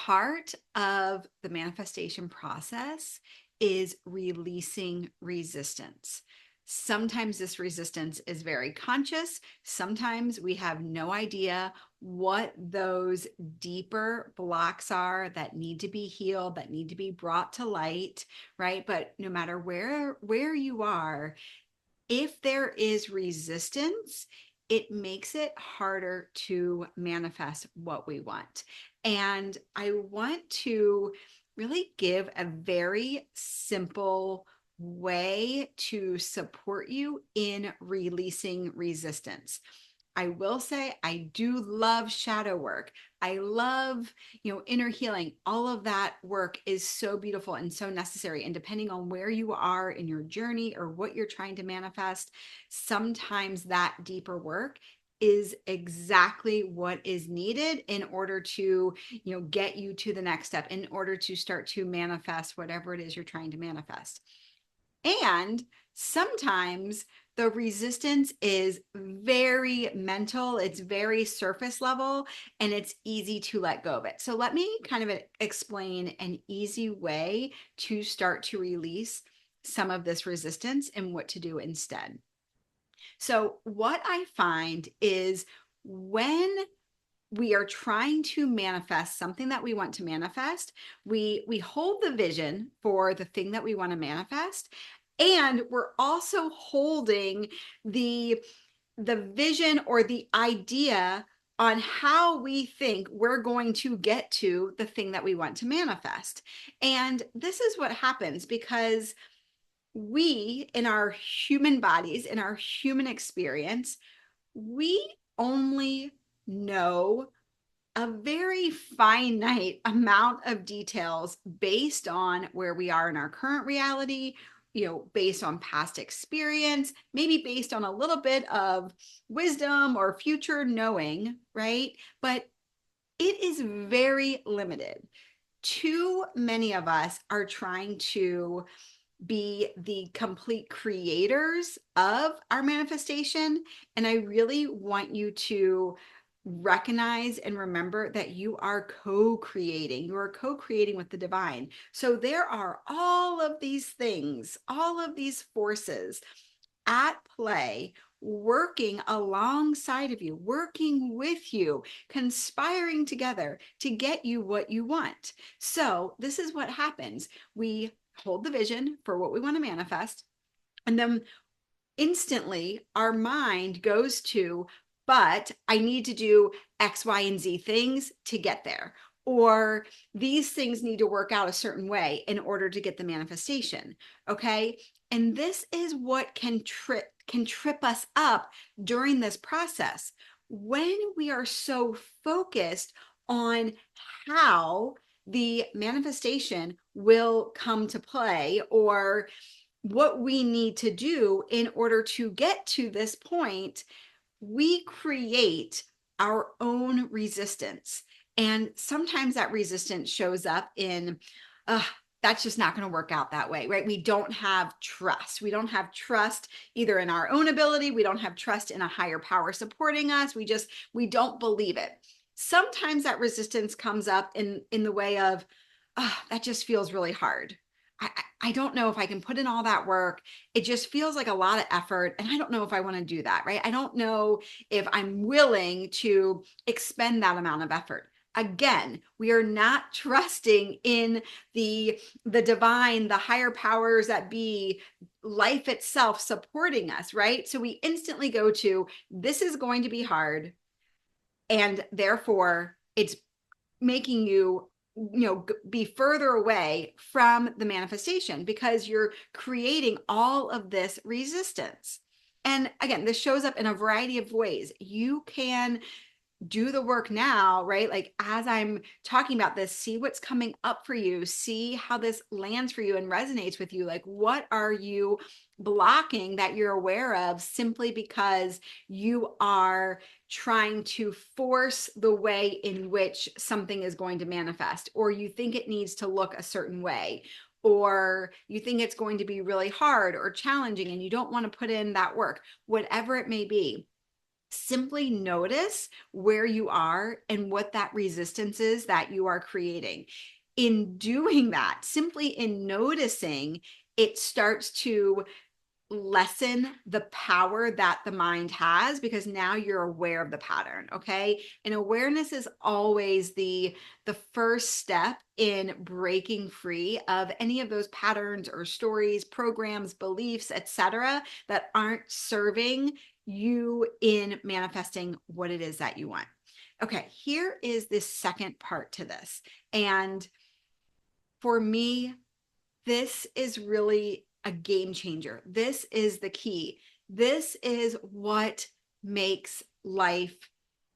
part of the manifestation process is releasing resistance. Sometimes this resistance is very conscious. Sometimes we have no idea what those deeper blocks are that need to be healed, that need to be brought to light, right? But no matter where you are, if there is resistance, it makes it harder to manifest what we want. And I want to really give a very simple way to support you in releasing resistance. I will say I do love shadow work. I love, inner healing. All of that work is so beautiful and so necessary. And depending on where you are in your journey or what you're trying to manifest, sometimes that deeper work is exactly what is needed in order to, get you to the next step, in order to start to manifest whatever it is you're trying to manifest. And sometimes the resistance is very mental, it's very surface level, and it's easy to let go of it. So let me kind of explain an easy way to start to release some of this resistance and what to do instead. So what I find is when we are trying to manifest something that we want to manifest, we hold the vision for the thing that we want to manifest, and we're also holding the vision or the idea on how we think we're going to get to the thing that we want to manifest. And this is what happens because we, in our human bodies, in our human experience, we only know a very finite amount of details based on where we are in our current reality, based on past experience, maybe based on a little bit of wisdom or future knowing, right? But it is very limited. Too many of us are trying to be the complete creators of our manifestation. And I really want you to recognize and remember that you are co-creating. You are co-creating with the divine. So there are all of these things, all of these forces at play, working alongside of you, working with you, conspiring together to get you what you want. So this is what happens. We hold the vision for what we want to manifest, and then instantly our mind goes to, but I need to do X, Y, and Z things to get there. Or these things need to work out a certain way in order to get the manifestation. Okay. And this is what can trip us up during this process. When we are so focused on how the manifestation will come to play, or what we need to do in order to get to this point, we create our own resistance. And sometimes that resistance shows up in, that's just not going to work out that way, right? We don't have trust. We don't have trust either in our own ability. We don't have trust in a higher power supporting us. We don't believe it. Sometimes that resistance comes up in the way of, that just feels really hard. I don't know if I can put in all that work. It just feels like a lot of effort. And I don't know if I want to do that, right? I don't know if I'm willing to expend that amount of effort. Again, we are not trusting in the divine, the higher powers that be, life itself supporting us, right? So we instantly go to, this is going to be hard. And therefore, it's making you be further away from the manifestation because you're creating all of this resistance. And again, this shows up in a variety of ways. You can do the work now, right? Like as I'm talking about this, see what's coming up for you, see how this lands for you and resonates with you. Like, what are you blocking that you're aware of simply because you are trying to force the way in which something is going to manifest, or you think it needs to look a certain way, or you think it's going to be really hard or challenging and you don't want to put in that work, whatever it may be. simply notice where you are and what that resistance is that you are creating. In doing that, simply in noticing, it starts to lessen the power that the mind has, because now you're aware of the pattern. Okay, and awareness is always the first step in breaking free of any of those patterns or stories, programs, beliefs, etc., that aren't serving you in manifesting what it is that you want. Okay, here is this second part to this, and for me, this is really a game changer. This is the key. This is what makes life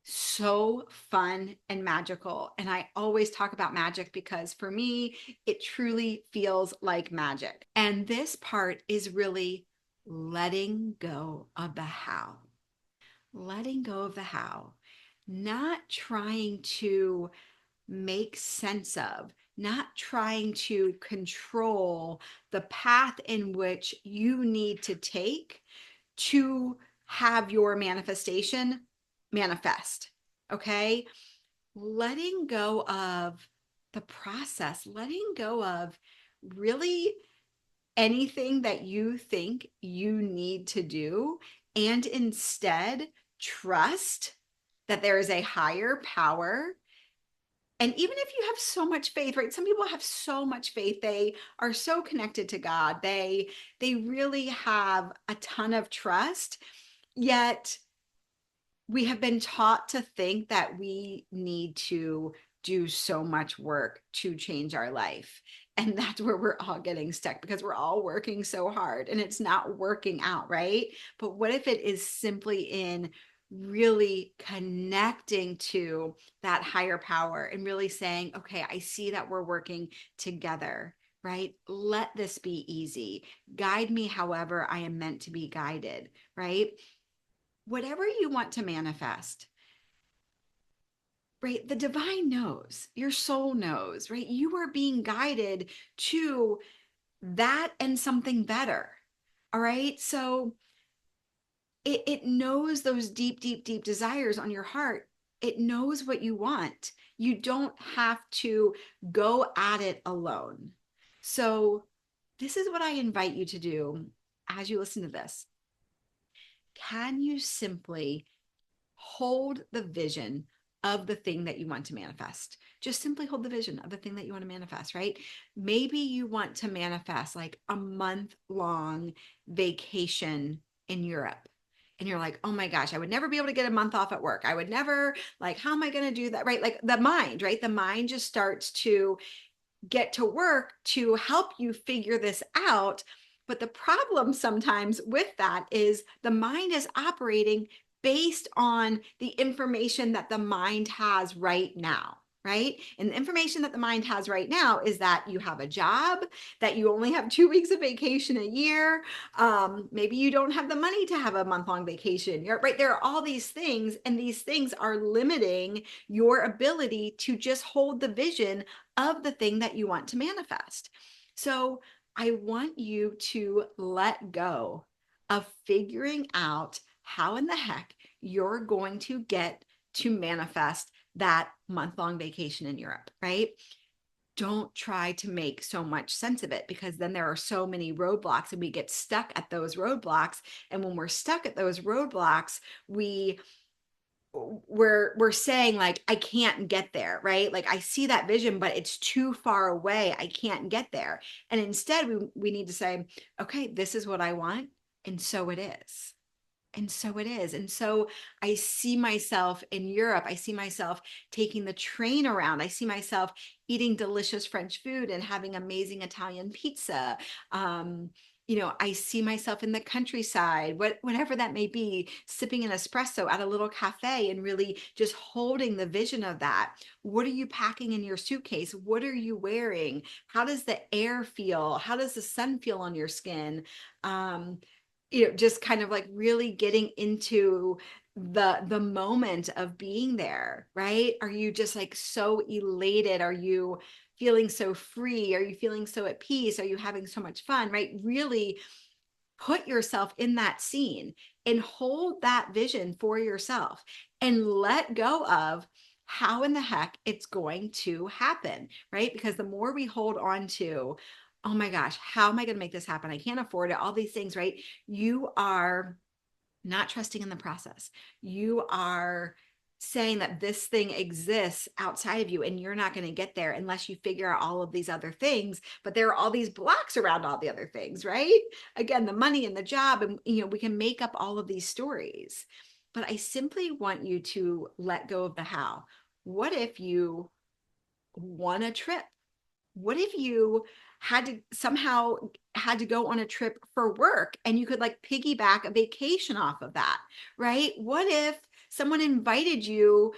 so fun and magical. And I always talk about magic because for me, it truly feels like magic. And this part is really letting go of the how. Letting go of the how. Not trying to make sense of, not trying to control the path in which you need to take to have your manifestation manifest. Okay. Letting go of the process, letting go of really anything that you think you need to do, and instead trust that there is a higher power. And even if you have so much faith, right? Some people have so much faith. They are so connected to God. They really have a ton of trust. Yet we have been taught to think that we need to do so much work to change our life. And that's where we're all getting stuck, because we're all working so hard and it's not working out, right? But what if it is simply in really connecting to that higher power and really saying, okay, I see that we're working together, right? Let this be easy. Guide me however I am meant to be guided, right? Whatever you want to manifest, right? The divine knows, your soul knows, right? You are being guided to that and something better. All right. So it knows those deep, deep, deep desires on your heart. It knows what you want. You don't have to go at it alone. So, this is what I invite you to do as you listen to this. Can you simply hold the vision of the thing that you want to manifest? Just simply hold the vision of the thing that you want to manifest, right? Maybe you want to manifest like a month-long vacation in Europe. And you're like, oh my gosh, I would never be able to get a month off at work. I would never, like, how am I going to do that? Right? Like the mind, right? The mind just starts to get to work to help you figure this out. But the problem sometimes with that is the mind is operating based on the information that the mind has right now. Right. And the information that the mind has right now is that you have a job, that you only have 2 weeks of vacation a year. Maybe you don't have the money to have a month-long vacation. You're right. There are all these things, and these things are limiting your ability to just hold the vision of the thing that you want to manifest. So I want you to let go of figuring out how in the heck you're going to get to manifest that month-long vacation in Europe, right? Don't try to make so much sense of it, because then there are so many roadblocks and we get stuck at those roadblocks. And when we're stuck at those roadblocks, we're saying like, I can't get there, right? Like I see that vision, but it's too far away. I can't get there. And instead we need to say, okay, this is what I want. And so it is. And so it is. And so I see myself in Europe. I see myself taking the train around. I see myself eating delicious French food and having amazing Italian pizza. I see myself in the countryside, whatever that may be, sipping an espresso at a little cafe and really just holding the vision of that. What are you packing in your suitcase? What are you wearing? How does the air feel? How does the sun feel on your skin? Just kind of like really getting into the moment of being there, right? Are you just like so elated? Are you feeling so free? Are you feeling so at peace? Are you having so much fun, right? Really put yourself in that scene and hold that vision for yourself and let go of how in the heck it's going to happen, right? Because the more we hold on to, oh my gosh, how am I going to make this happen? I can't afford it, all these things, right? You are not trusting in the process. You are saying that this thing exists outside of you and you're not going to get there unless you figure out all of these other things, but there are all these blocks around all the other things, right? Again, the money and the job, and we can make up all of these stories, but I simply want you to let go of the how. What if you won a trip? What if you had to go on a trip for work and you could like piggyback a vacation off of that, right? What if someone invited you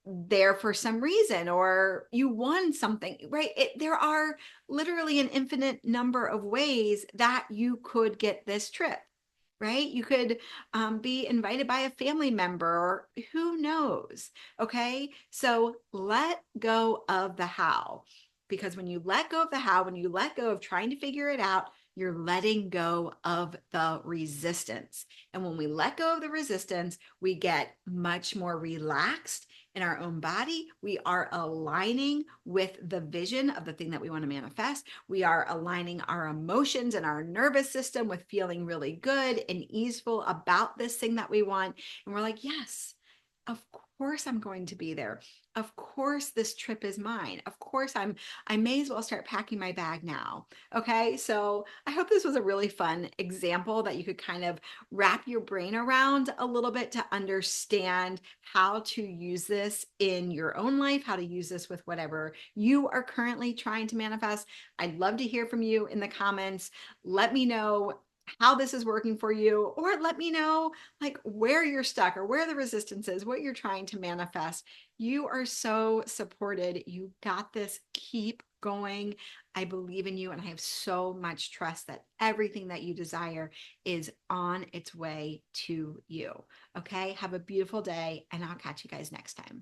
there for some reason, or you won something, right? There are literally an infinite number of ways that you could get this trip, right? You could be invited by a family member, or who knows? Okay. So let go of the how, because when you let go of the how, when you let go of trying to figure it out, you're letting go of the resistance. And when we let go of the resistance, we get much more relaxed in our own body. We are aligning with the vision of the thing that we want to manifest. We are aligning our emotions and our nervous system with feeling really good and easeful about this thing that we want. And we're like, yes, of course I'm going to be there. Of course this trip is mine. Of course I may as well start packing my bag now. Okay? So, I hope this was a really fun example that you could kind of wrap your brain around a little bit to understand how to use this in your own life, how to use this with whatever you are currently trying to manifest. I'd love to hear from you in the comments. Let me know how this is working for you, or let me know like where you're stuck or where the resistance is, what you're trying to manifest. You are so supported. You got this. Keep going. I believe in you, and I have so much trust that everything that you desire is on its way to you. Okay. Have a beautiful day, and I'll catch you guys next time.